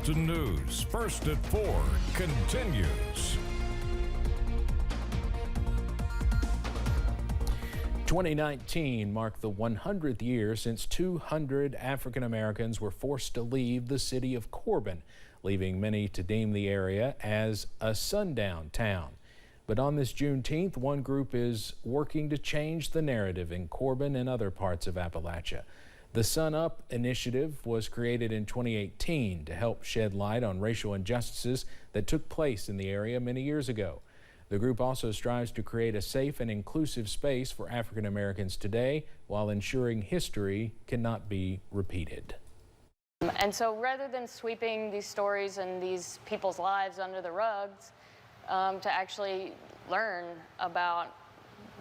Mountain News, first at 4, continues. 2019 marked the 100th year since 200 African Americans were forced to leave the city of Corbin, leaving many to deem the area as a sundown town. But on this Juneteenth, one group is working to change the narrative in Corbin and other parts of Appalachia. The Sun Up initiative was created in 2018 to help shed light on racial injustices that took place in the area many years ago. The group also strives to create a safe and inclusive space for African Americans today while ensuring history cannot be repeated. And so rather than sweeping these stories and these people's lives under the rugs, to actually learn about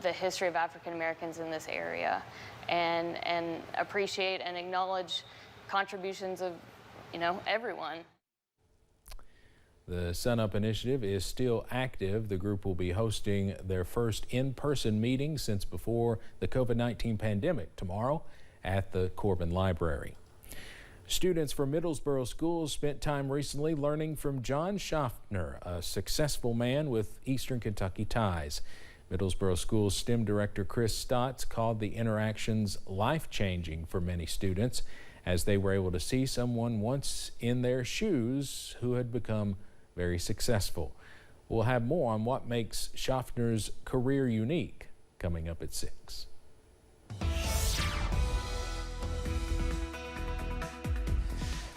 the history of African Americans in this area and appreciate and acknowledge contributions of, everyone. The Sun Up initiative is still active. The group will be hosting their first in-person meeting since before the COVID-19 pandemic tomorrow at the Corbin Library. Students from Middlesboro schools spent time recently learning from John Schaffner, a successful man with Eastern Kentucky ties. Middlesboro Schools STEM Director Chris Stotts called the interactions life-changing for many students as they were able to see someone once in their shoes who had become very successful. We'll have more on what makes Schaffner's career unique coming up at 6.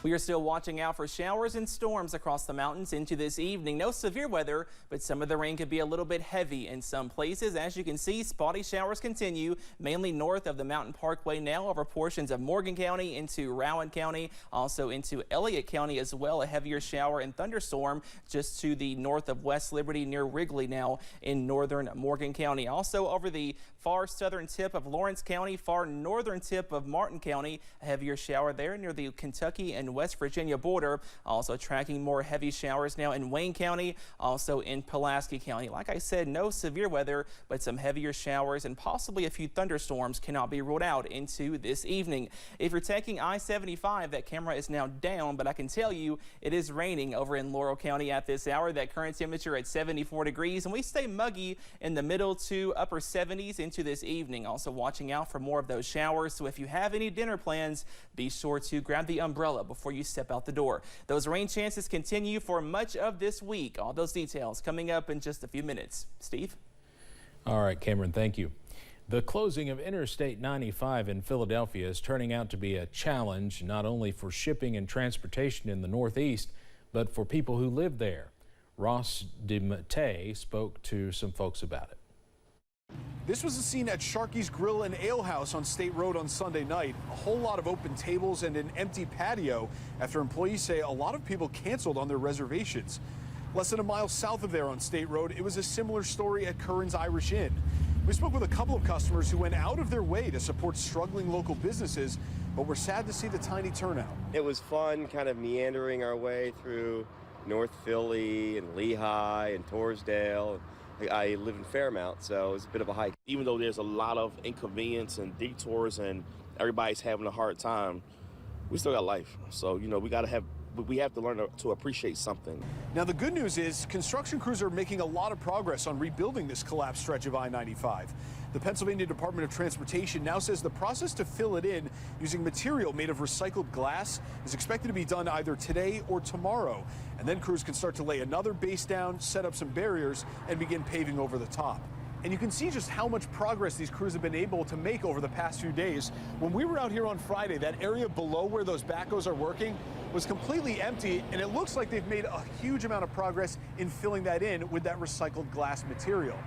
We are still watching out for showers and storms across the mountains into this evening. No severe weather, but some of the rain could be a little bit heavy in some places. As you can see, spotty showers continue, mainly north of the Mountain Parkway now over portions of Morgan County into Rowan County, also into Elliott County as well. A heavier shower and thunderstorm just to the north of West Liberty near Wrigley now in northern Morgan County. Also over the far southern tip of Lawrence County, far northern tip of Martin County, a heavier shower there near the Kentucky and West Virginia border. Also tracking more heavy showers now in Wayne County, also in Pulaski County. Like I said, no severe weather, but some heavier showers and possibly a few thunderstorms cannot be ruled out into this evening. If you're taking I-75, that camera is now down, but I can tell you it is raining over in Laurel County at this hour. That current temperature at 74 degrees, and we stay muggy in the middle to upper 70s into this evening. Also watching out for more of those showers, so if you have any dinner plans, be sure to grab the umbrella before you step out the door. Those rain chances continue for much of this week. All those details coming up in just a few minutes. Steve? All right, Cameron, thank you. The closing of Interstate 95 in Philadelphia is turning out to be a challenge, not only for shipping and transportation in the Northeast, but for people who live there. Ross DeMatte spoke to some folks about it. This was the scene at Sharky's Grill and Ale House on State Road on Sunday night. A whole lot of open tables and an empty patio after employees say a lot of people canceled on their reservations. Less than a mile south of there on State Road, it was a similar story at Curran's Irish Inn. We spoke with a couple of customers who went out of their way to support struggling local businesses, but were sad to see the tiny turnout. It was fun kind of meandering our way through North Philly and Lehigh and Torresdale. I live in Fairmount, so it's a bit of a hike. Even though there's a lot of inconvenience and detours and everybody's having a hard time, we still got life. So, we have to learn to appreciate something. Now, the good news is construction crews are making a lot of progress on rebuilding this collapsed stretch of I-95. The Pennsylvania Department of Transportation now says the process to fill it in using material made of recycled glass is expected to be done either today or tomorrow. And then crews can start to lay another base down, set up some barriers, and begin paving over the top. And you can see just how much progress these crews have been able to make over the past few days. When we were out here on Friday, that area below where those backhoes are working was completely empty, and it looks like they've made a huge amount of progress in filling that in with that recycled glass material.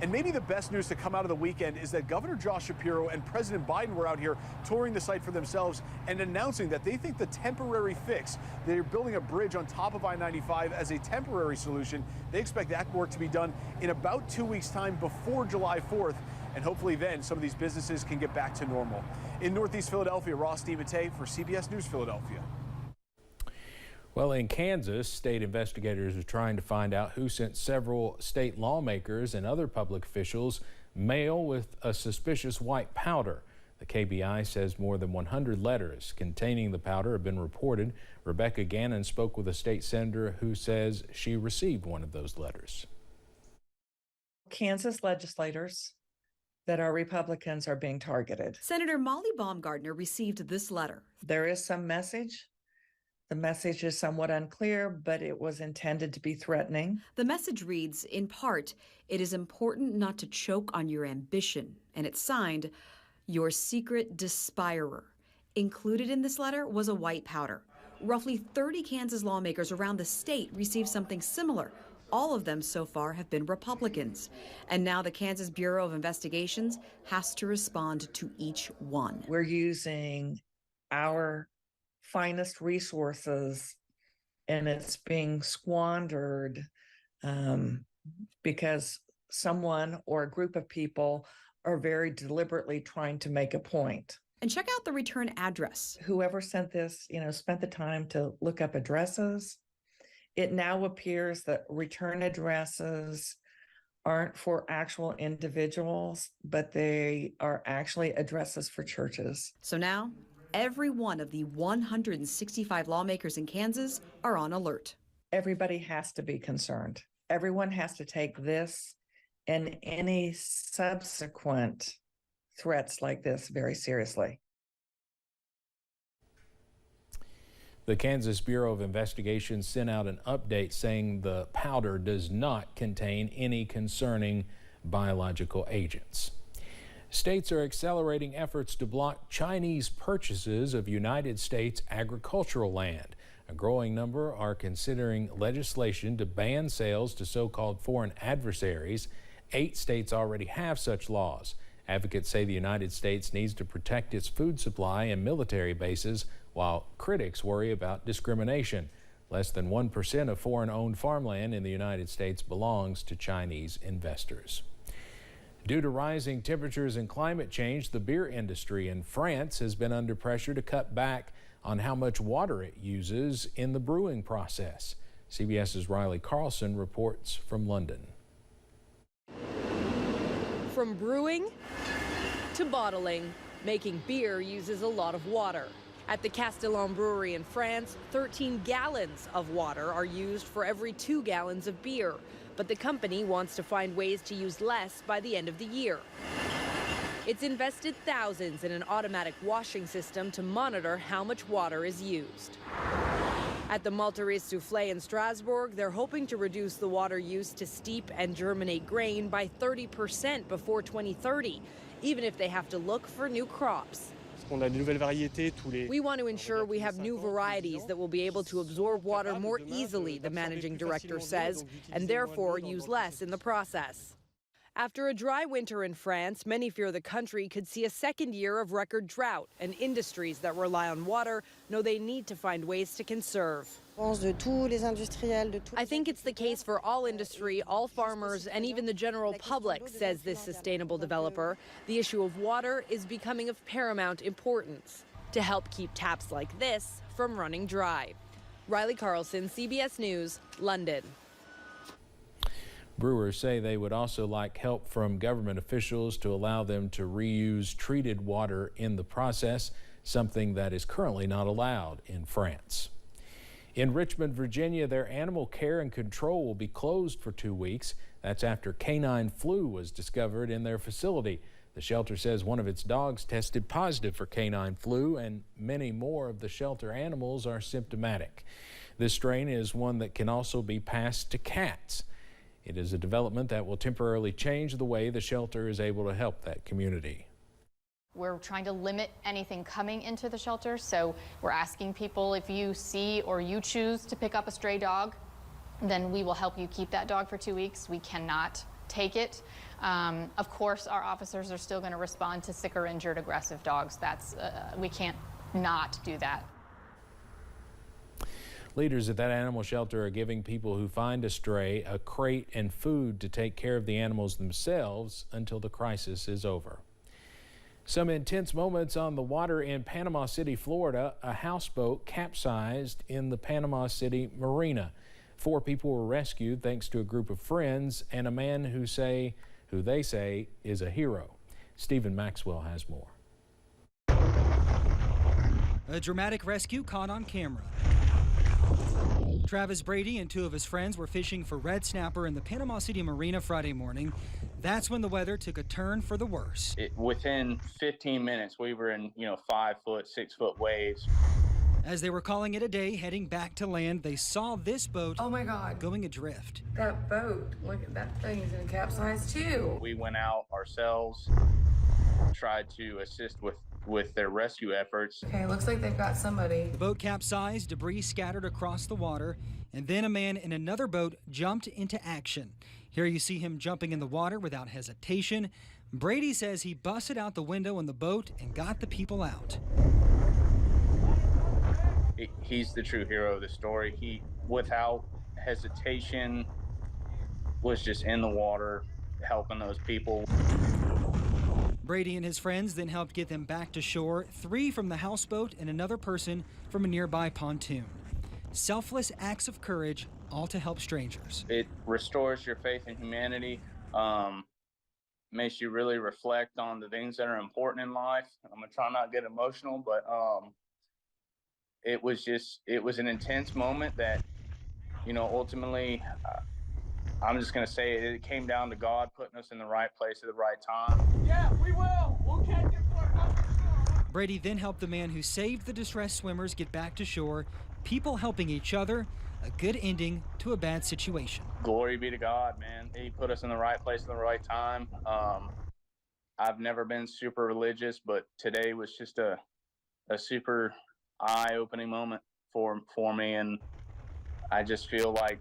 And maybe the best news to come out of the weekend is that Governor Josh Shapiro and President Biden were out here touring the site for themselves and announcing that they think the temporary fix, they're building a bridge on top of I-95 as a temporary solution. They expect that work to be done in about 2 weeks' time before July 4th. And hopefully then some of these businesses can get back to normal. In Northeast Philadelphia, Ross DeMatte for CBS News Philadelphia. Well, in Kansas, state investigators are trying to find out who sent several state lawmakers and other public officials mail with a suspicious white powder. The KBI says more than 100 letters containing the powder have been reported. Rebecca Gannon spoke with a state senator who says she received one of those letters. Kansas legislators that are Republicans are being targeted. Senator Molly Baumgardner received this letter. There is some message. The message is somewhat unclear, but it was intended to be threatening. The message reads, in part, "It is important not to choke on your ambition," and it's signed, "Your secret despirer." Included in this letter was a white powder. Roughly 30 Kansas lawmakers around the state received something similar. All of them so far have been Republicans. And now the Kansas Bureau of Investigations has to respond to each one. We're using our finest resources and it's being squandered because someone or a group of people are very deliberately trying to make a point. And check out the return address. Whoever sent this, spent the time to look up addresses. It now appears that return addresses aren't for actual individuals, but they are actually addresses for churches. So now, every one of the 165 lawmakers in Kansas are on alert. Everybody has to be concerned. Everyone has to take this and any subsequent threats like this very seriously. The Kansas Bureau of Investigation sent out an update saying the powder does not contain any concerning biological agents. States are accelerating efforts to block Chinese purchases of United States agricultural land. A growing number are considering legislation to ban sales to so-called foreign adversaries. 8 states already have such laws. Advocates say the United States needs to protect its food supply and military bases, while critics worry about discrimination. Less than 1% of foreign-owned farmland in the United States belongs to Chinese investors. Due to rising temperatures and climate change, the beer industry in France has been under pressure to cut back on how much water it uses in the brewing process. CBS's Riley Carlson reports from London. From brewing to bottling, making beer uses a lot of water. At the Castellan Brewery in France, 13 gallons of water are used for every 2 gallons of beer. But the company wants to find ways to use less by the end of the year. It's invested thousands in an automatic washing system to monitor how much water is used. At the Malteries Soufflé in Strasbourg, they're hoping to reduce the water use to steep and germinate grain by 30% before 2030, even if they have to look for new crops. We want to ensure we have new varieties that will be able to absorb water more easily, the managing director says, and therefore use less in the process. After a dry winter in France, many fear the country could see a second year of record drought, and industries that rely on water know they need to find ways to conserve. I think it's the case for all industry, all farmers, and even the general public, says this sustainable developer. The issue of water is becoming of paramount importance to help keep taps like this from running dry. Riley Carlson, CBS News, London. Brewers say they would also like help from government officials to allow them to reuse treated water in the process, something that is currently not allowed in France. In Richmond, Virginia, their animal care and control will be closed for 2 weeks. That's after canine flu was discovered in their facility. The shelter says one of its dogs tested positive for canine flu, and many more of the shelter animals are symptomatic. This strain is one that can also be passed to cats. It is a development that will temporarily change the way the shelter is able to help that community. We're trying to limit anything coming into the shelter, so we're asking people, if you see or you choose to pick up a stray dog, then we will help you keep that dog for 2 weeks. We cannot take it. Of course, our officers are still going to respond to sick or injured aggressive dogs. We can't not do that. Leaders at that animal shelter are giving people who find a stray a crate and food to take care of the animals themselves until the crisis is over. Some intense moments on the water in Panama City, Florida. A houseboat capsized in the Panama City marina. 4 people were rescued thanks to a group of friends and a man who they say is a hero. Stephen Maxwell has more. A dramatic rescue caught on camera. Travis Brady and 2 of his friends were fishing for red snapper in the Panama City Marina Friday morning. That's when the weather took a turn for the worse. Within 15 minutes, we were in, 5-foot, 6-foot waves. As they were calling it a day, heading back to land, they saw this boat oh my God, going adrift. That boat, look at that thing, is gonna capsize too. We went out ourselves, tried to assist with their rescue efforts. Okay, looks like they've got somebody. The boat capsized, debris scattered across the water, and then a man in another boat jumped into action. Here you see him jumping in the water without hesitation. Brady says he busted out the window in the boat and got the people out. He's the true hero of the story. He, without hesitation, was just in the water helping those people. Brady and his friends then helped get them back to shore, 3 from the houseboat and another person from a nearby pontoon. Selfless acts of courage, all to help strangers. It restores your faith in humanity, makes you really reflect on the things that are important in life. I'm gonna try not to get emotional, but it was an intense moment that, ultimately, I'm just going to say it came down to God putting us in the right place at the right time. Yeah, we will. We'll catch it for you. Brady then helped the man who saved the distressed swimmers get back to shore, people helping each other, a good ending to a bad situation. Glory be to God, man. He put us in the right place at the right time. I've never been super religious, but today was just a super eye-opening moment for me, and I just feel like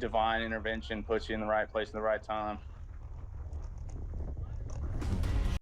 divine intervention puts you in the right place at the right time.